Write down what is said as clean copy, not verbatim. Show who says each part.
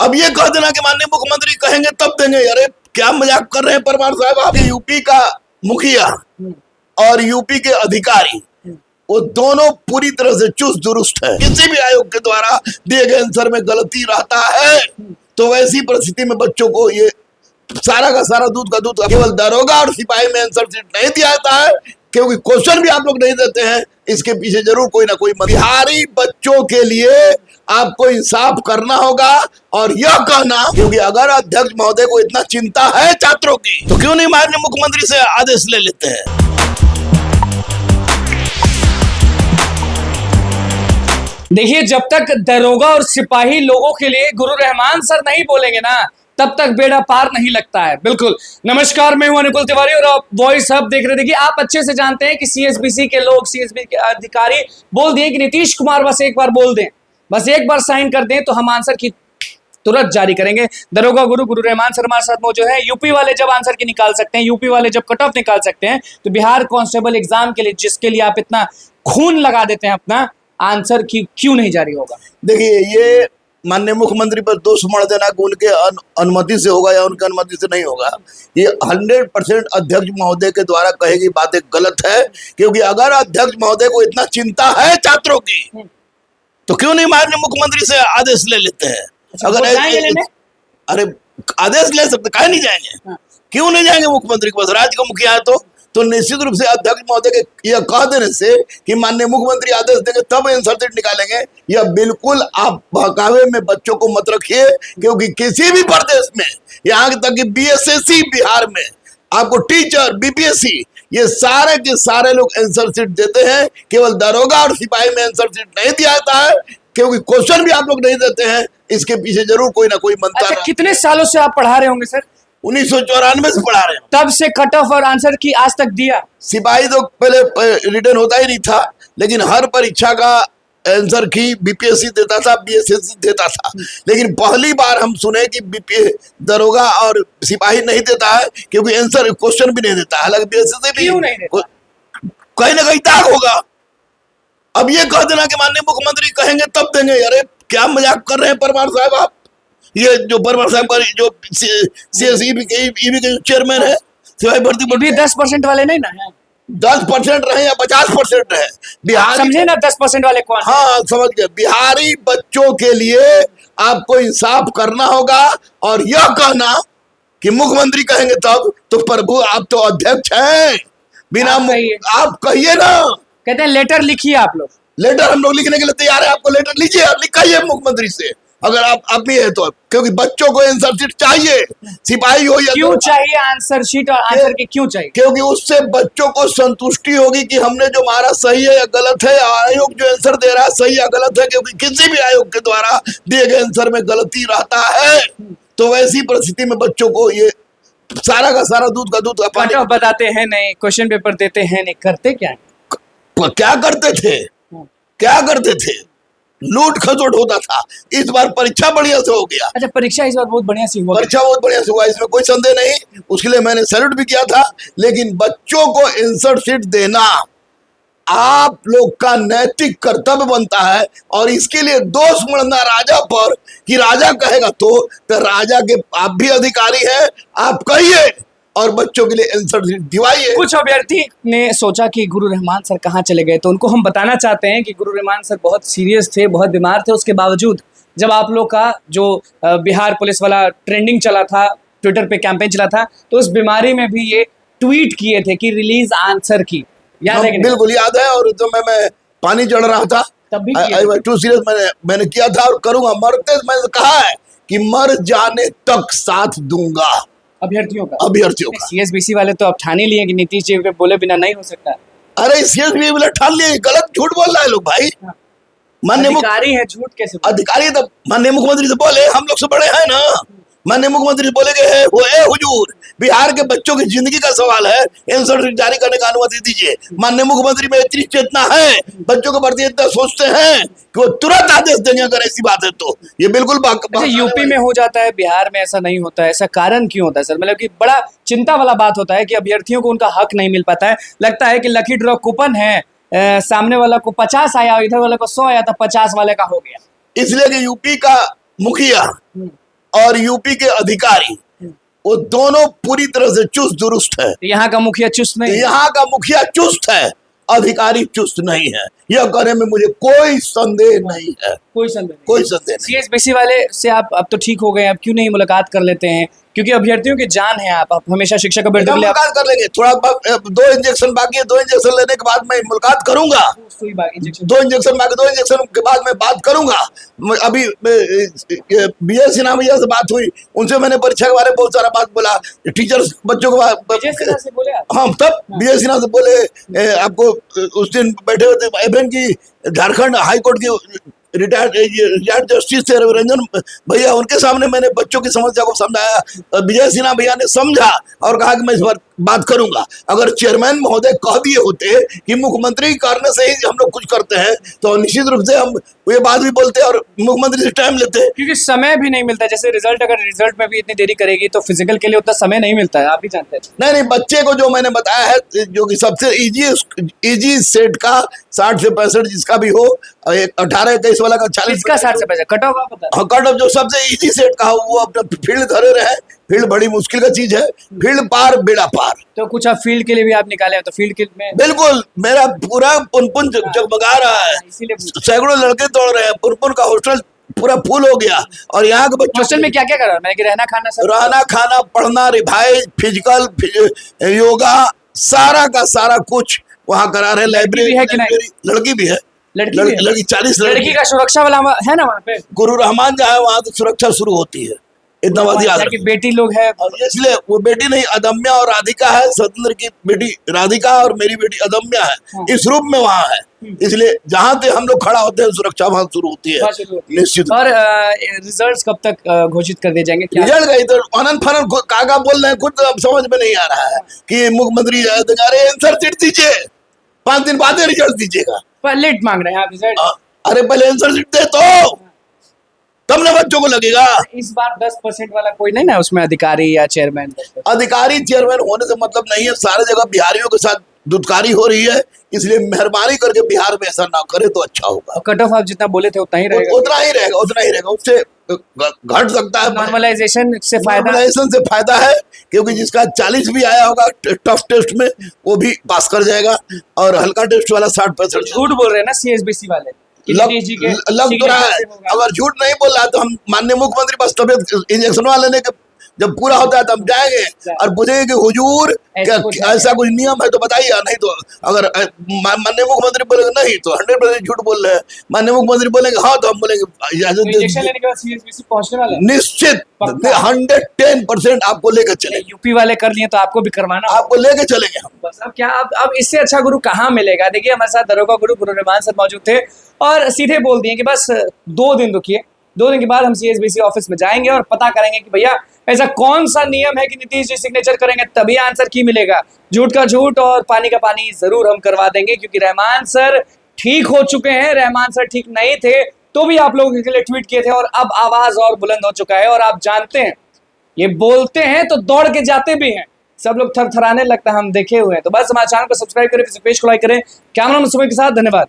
Speaker 1: अब ये कह देना कि माननीय मुख्यमंत्री कहेंगे तब देंगे। अरे क्या मजाक कर रहे हैं परमार साहब आप। यूपी का मुखिया और यूपी के अधिकारी वो दोनों पूरी तरह से चुस्त दुरुस्त है। किसी भी आयोग के द्वारा दिए गए आंसर में गलती रहता है तो वैसी परिस्थिति में बच्चों को ये सारा का सारा दूध का दूध। केवल दरोगा और सिपाही में आंसर शीट नहीं दिया जाता है क्योंकि क्वेश्चन भी आप लोग नहीं देते हैं। इसके पीछे जरूर कोई ना कोई बिहारी बच्चों के लिए आपको इंसाफ करना होगा और यह कहना, क्योंकि अगर अध्यक्ष महोदय को इतना चिंता है छात्रों की तो क्यों नहीं माननीय मुख्यमंत्री से आदेश ले लेते हैं।
Speaker 2: देखिए, जब तक दरोगा और सिपाही लोगों के लिए गुरु रहमान सर नहीं बोलेंगे ना, तब तक बेड़ा पार नहीं लगता है। बिल्कुल। नमस्कार, मैं हूं अनुकुल तिवारी और आप वॉइस हब देख रहे थे। कि आप अच्छे से जानते हैं कि सीएसबीसी के लोग, सीएसबी के अधिकारी बोल दिए कि नीतीश कुमार बस एक बार बोल दें, बस एक बार साइन कर दें तो हम आंसर की तुरंत जारी करेंगे। दरोगा गुरु रहमान सर हमारे साथ मौजूद है। यूपी वाले जब आंसर की निकाल सकते हैं, यूपी वाले जब कट ऑफ निकाल सकते हैं, तो बिहार कांस्टेबल एग्जाम के लिए, जिसके लिए आप इतना खून लगा देते हैं अपना, आंसर की क्यों नहीं जारी होगा?
Speaker 1: देखिए, ये माननीय मुख्यमंत्री पर दोष मढ़ देना कि उनके अनुमति से होगा या उनके अनुमति से नहीं होगा, ये 100% अध्यक्ष महोदय के द्वारा कही गई बातें गलत है। क्योंकि अगर अध्यक्ष महोदय को इतना चिंता है छात्रों की तो क्यों नहीं माननीय मुख्यमंत्री से आदेश ले लेते हैं। अगर अरे आदेश ले सकते, काहे नहीं जाएंगे? क्यों नहीं जाएंगे मुख्यमंत्री के पास? राज्य का मुखिया है तो निश्चित रूप से अध्यक्ष महोदय के यह कह देने से कि माननीय मुख्यमंत्री आदेश देंगे तब आंसर शीट निकालेंगे, यह बिल्कुल आप बहकावे में बच्चों को मत रखिए। क्योंकि किसी भी प्रदेश में, यहाँ तक कि बीएसएससी बिहार में आपको टीचर, बीपीएससी, ये सारे के सारे लोग आंसर शीट देते हैं। केवल दरोगा और सिपाही में आंसर शीट नहीं दिया जाता है क्योंकि क्वेश्चन भी आप लोग नहीं देते हैं। इसके पीछे जरूर कोई ना कोई बनता है।
Speaker 2: कितने सालों से आप पढ़ा रहे होंगे सर?
Speaker 1: 1994 से पढ़ा रहे हैं।
Speaker 2: तब से कट ऑफ और आंसर की आज तक दिया?
Speaker 1: सिपाही तो पहले रिटर्न होता ही नहीं था, लेकिन हर परीक्षा का आंसर की बीपीएससी देता था, बीएसएससी देता था। लेकिन पहली बार हम सुने कि दरोगा और सिपाही नहीं देता है क्योंकि आंसर क्वेश्चन भी नहीं देता है। हालांकि बीएसएससी भी
Speaker 2: क्यों नहीं देता?
Speaker 1: कहीं ना कहीं दाग होगा। अब ये कह देना कि माननीय मुख्यमंत्री कहेंगे तब देंगे। अरे क्या मजाक कर रहे हैं परमार साहब आप। ये जो परमार साहब का जो सीएसईबी के चेयरमैन है, सिपाही भर्ती
Speaker 2: भी 10% वाले नहीं ना है?
Speaker 1: 10% रहे या 50% रहे, बिहार
Speaker 2: समझे ना 10% वाले कौन?
Speaker 1: हाँ समझ गए। बिहारी बच्चों के लिए आपको इंसाफ करना होगा और यह कहना कि मुख्यमंत्री कहेंगे तब, तो प्रभु आप तो अध्यक्ष हैं, बिना आप कहिए ना।
Speaker 2: कहते हैं लेटर लिखिए आप लोग।
Speaker 1: लेटर हम लोग लिखने के लिए तैयार है, आपको लेटर लीजिए, लिखाइए मुख्यमंत्री से अगर आप भी है तो। क्योंकि बच्चों को आंसर शीट चाहिए, सिपाही हो या
Speaker 2: क्यों चाहिए आंसर शीट? और आंसर की क्यों चाहिए?
Speaker 1: क्योंकि उससे बच्चों को संतुष्टि होगी कि हमने जो मारा सही है या गलत है, आयोग जो आंसर दे रहा है सही या गलत है। क्योंकि किसी भी आयोग के द्वारा दिए गए आंसर में गलती रहता है तो वैसी परिस्थिति में बच्चों को ये सारा का सारा दूध का दूध
Speaker 2: पानी बताते हैं नहीं, क्वेश्चन पेपर देते हैं नहीं, करते क्या
Speaker 1: करते थे? क्या करते थे? लूट खसोट होता था। इस बार परीक्षा बढ़िया से हो गया।
Speaker 2: अच्छा, परीक्षा इस बार बहुत बढ़िया से हुआ।
Speaker 1: परीक्षा बहुत बढ़िया से हुआ, इसमें कोई संदेह नहीं। उसके लिए मैंने सैल्यूट भी किया था। लेकिन बच्चों को आंसर शीट देना आप लोग का नैतिक कर्तव्य बनता है और इसके लिए दोष मढ़ना राजा पर कि राजा कहेगा तो राजा के आप भी अधिकारी हैं, आप कहिए और बच्चों के लिए आंसर शीट दिवाइए।
Speaker 2: कुछ अभ्यर्थी ने सोचा कि गुरु रहमान सर कहाँ चले गए, तो उनको हम बताना चाहते हैं कि गुरु रहमान सर बहुत सीरियस थे, बहुत बीमार थे। उसके बावजूद जब आप लोग का जो बिहार पुलिस वाला ट्रेंडिंग चला था, ट्विटर पे कैंपेन चला था, तो उस बीमारी में भी ये ट्वीट किए थे कि रिलीज आंसर की, याद है?
Speaker 1: बिल्कुल याद है। और तो मैं पानी चढ़ रहा था
Speaker 2: तब भी
Speaker 1: टू सीरियस मैंने किया था और करूंगा। मरते मैंने कहा है कि मर जाने तक साथ दूंगा अभ्यर्थियों का।
Speaker 2: सीएसबीसी वाले तो अब ठाने लिए कि नीतीश जी के बोले बिना नहीं हो सकता।
Speaker 1: अरे सीएसबीसी वाले ठान लिए, गलत झूठ बोल रहा है लोग भाई। माननीय
Speaker 2: अधिकारी है, झूठ कैसे?
Speaker 1: अधिकारी तो माननीय मुख्यमंत्री से बोले हम लोग से बड़े हैं ना। माननीय मुख्यमंत्री बोले गए हुजूर, बिहार के बच्चों की जिंदगी का सवाल है, आंसर शीट जारी करने का अनुमति दीजिए। माननीय मुख्यमंत्री में इतनी चेतना है, बच्चों के प्रति इतना सोचते हैं कि वो तुरंत आदेश देंगे अगर ऐसी बात है तो। ये बिल्कुल
Speaker 2: यूपी में हो जाता है, बिहार में ऐसा नहीं होता है। ऐसा कारण क्यों होता है सर? मतलब कि बड़ा चिंता वाला बात होता है कि अभ्यर्थियों को उनका हक नहीं मिल पाता है। लगता है कि लकी ड्रॉ कूपन है, सामने वाला को 50 आया, इधर वाले को 100 आया, तो 50 वाले का हो गया।
Speaker 1: इसलिए कि यूपी का मुखिया और यूपी के अधिकारी वो दोनों पूरी तरह से चुस्त दुरुस्त है।
Speaker 2: यहाँ का मुखिया चुस्त नहीं है।
Speaker 1: यहाँ का मुखिया चुस्त है, अधिकारी चुस्त नहीं है, यह कहने में मुझे कोई संदेह नहीं है,
Speaker 2: कोई संदेह नहीं।
Speaker 1: कोई संदेह नहीं।
Speaker 2: सीएसबीसी वाले से आप अब तो ठीक हो गए, आप क्यों नहीं मुलाकात कर लेते हैं? क्योंकि अभ्यर्थियों की जान है, आप हमेशा शिक्षक अभ्यर्थियों के लिए
Speaker 1: मुलाकात कर लेंगे, थोड़ा 2 इंजेक्शन बाकी है, 2 इंजेक्शन लेने के बाद मैं मुलाकात करूंगा। 2 इंजेक्शन बाकी, 2 इंजेक्शन के बाद मैं बात करूंगा। अभी विजय सिन्हा भैया से बात हुई, उनसे मैंने परीक्षा के बारे में बहुत सारा बात बोला, टीचर्स बच्चों
Speaker 2: से बोले आप?
Speaker 1: हाँ, तब विजय सिन्हा से बोले आपको उस दिन बैठे हुए थे एवं की झारखंड हाई कोर्ट की रिटायर्ड जस्टिस थे रविरंजन भैया, उनके सामने मैंने बच्चों की समस्या को समझाया। विजय सिन्हा भैया ने समझा और कहा कि मैं इस पर बात करूंगा। अगर चेयरमैन महोदय कह दिए होते कि मुख्यमंत्री करने से ही हम लोग कुछ करते हैं तो निश्चित रूप से हम ये बात भी बोलते और मुख्यमंत्री से टाइम लेते,
Speaker 2: क्योंकि समय भी नहीं मिलता। जैसे अगर रिजल्ट में भी इतनी देरी करेगी तो फिजिकल के लिए उतना समय नहीं मिलता है, आप भी जानते हैं।
Speaker 1: नहीं, बच्चे को जो मैंने बताया है, जो कि सबसे इजी सेट का 60 से 65 जिसका भी हो, 18-21 वाला का 40
Speaker 2: का 60 से 65 कट ऑफ आप बता।
Speaker 1: हाँ, कट ऑफ जो सबसे इजी सेट का हो वो अपना फील्ड धरे रहे। फील्ड बड़ी मुश्किल का चीज है, फील्ड पार बेड़ा पार।
Speaker 2: तो कुछ आप फील्ड के लिए भी आप निकाले हो, तो फील्ड के में
Speaker 1: बिल्कुल मेरा पूरा पुनपुन जगमगा रहा है, सैकड़ों लड़के दौड़ रहे हैं, पुनपुन का हॉस्टल पूरा फुल हो गया। और यहाँ के बच्चों
Speaker 2: हॉस्टल में क्या क्या करा? मैंने कि रहना खाना सब,
Speaker 1: रहना खाना, पढ़ना, रिवाइज, फिजिकल, योगा, सारा का सारा कुछ वहाँ करा रहे। लाइब्रेरी
Speaker 2: है कि नहीं?
Speaker 1: लड़की भी है, लड़की 40
Speaker 2: लड़की का सुरक्षा वाला है ना वहाँ पे?
Speaker 1: गुरु रहमान जहाँ है वहाँ तो सुरक्षा शुरू होती है, इतना बात याद रखिए।
Speaker 2: बेटी लोग है,
Speaker 1: इसलिए वो बेटी नहीं, अदम्या और राधिका है, स्वतंत्र की बेटी राधिका और मेरी बेटी अदम्या है, इस रूप में वहाँ है। इसलिए जहाँ से हम लोग खड़ा होते हैं सुरक्षा वहाँ शुरू होती है निश्चित।
Speaker 2: और रिजल्ट्स कब तक घोषित कर दिए जाएंगे?
Speaker 1: रिजल्ट गई तो अनंत फनन काका बोल रहे हैं, खुद अब समझ में नहीं आ रहा है कि मुख्यमंत्री अरे आंसर शीट दीजिए, 5 दिन बाद रिजल्ट दीजिएगा।
Speaker 2: लेट मांग रहे हैं आप रिजल्ट?
Speaker 1: अरे पहले आंसर शीट दे तो तब ना बच्चों को लगेगा।
Speaker 2: इस बार 10% वाला कोई नहीं ना उसमें अधिकारी या चेयरमैन?
Speaker 1: अधिकारी चेयरमैन होने से मतलब नहीं है, सारे जगह बिहारियों के साथ दुत्कारी हो रही है, इसलिए मेहरबानी करके बिहार में ऐसा ना करे तो अच्छा होगा।
Speaker 2: कट ऑफ आप जितना बोले थे उतना ही रहेगा?
Speaker 1: उतना ही रहेगा, उससे घट सकता है।
Speaker 2: नॉर्मलाइजेशन से
Speaker 1: फायदा है, क्योंकि जिसका 40 भी आया होगा टफ टेस्ट में वो भी पास कर जाएगा, और हल्का टेस्ट वाला 60-65।
Speaker 2: झूठ बोल रहे हैं ना सीएसबीसी वाले?
Speaker 1: लग तो रहा है, अगर झूठ नहीं बोल रहा तो हम माननीय मुख्यमंत्री पास तबियत इंजेक्शन वाले लेने के जब पूरा होता है तब जाएंगे और पूछेंगे कि हुजूर ऐसा कुछ नियम है तो बताइए, नहीं तो अगर माननीय मुख्यमंत्री बोलेंगे नहीं तो 100% झूठ बोल रहे हैं, माननीय मुख्यमंत्री बोलेंगे हाँ तो हम बोलेंगे
Speaker 2: इंजेक्शन लेने के बाद सीएसबीसी पहुंचने वाले
Speaker 1: निश्चित 110% आपको लेकर चलेंगे।
Speaker 2: यूपी वाले कर लिए तो आपको भी करवाना,
Speaker 1: आपको लेकर चलेंगे हम।
Speaker 2: बस अब क्या, अब इससे अच्छा गुरु कहाँ मिलेगा? देखिए हमारे साथ दरोगा गुरु रहमान सर मौजूद थे और सीधे बोल दिए कि बस 2 दिन रुकिए, 2 दिन के बाद हम सीएसबीसी ऑफिस में जाएंगे और पता करेंगे कि भैया ऐसा कौन सा नियम है कि नीतीश जी सिग्नेचर करेंगे तभी आंसर की मिलेगा। झूठ का झूठ और पानी का पानी जरूर हम करवा देंगे, क्योंकि रहमान सर ठीक हो चुके हैं। रहमान सर ठीक नहीं थे तो भी आप लोगों के लिए ट्वीट किए थे, और अब आवाज और बुलंद हो चुका है। और आप जानते हैं ये बोलते हैं तो दौड़ के जाते भी हैं, सब लोग थरथराने लगता है, हम देखे हुए हैं। तो बस हमारे चैनल को सब्सक्राइब करें, पेज को लाइक करें। कैमरा में सुबह के साथ धन्यवाद।